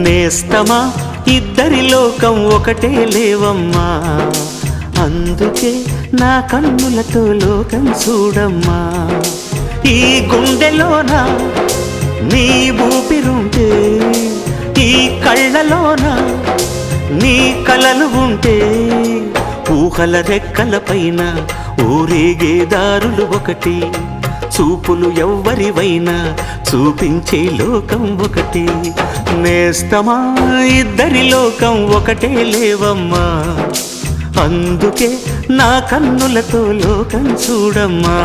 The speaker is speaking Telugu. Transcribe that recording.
నేస్తమా ఇద్దరి లోకం ఒకటే లేవమ్మా, అందుకే నా కన్నులతో లోకం చూడమ్మా. ఈ గుండెలోన నీ ఊపిరుంటే, ఈ కళ్ళలోన నీ కలలు ఉంటే, ఊహల రెక్కల పైన ఊరేగే దారులు ఒకటి, చూపులు ఎవ్వరివైనా చూపించే లోకం ఒకటి. నేస్తమా ఇద్దరి లోకం ఒకటే లేవమ్మా, అందుకే నా కన్నులతో లోకం చూడమ్మా.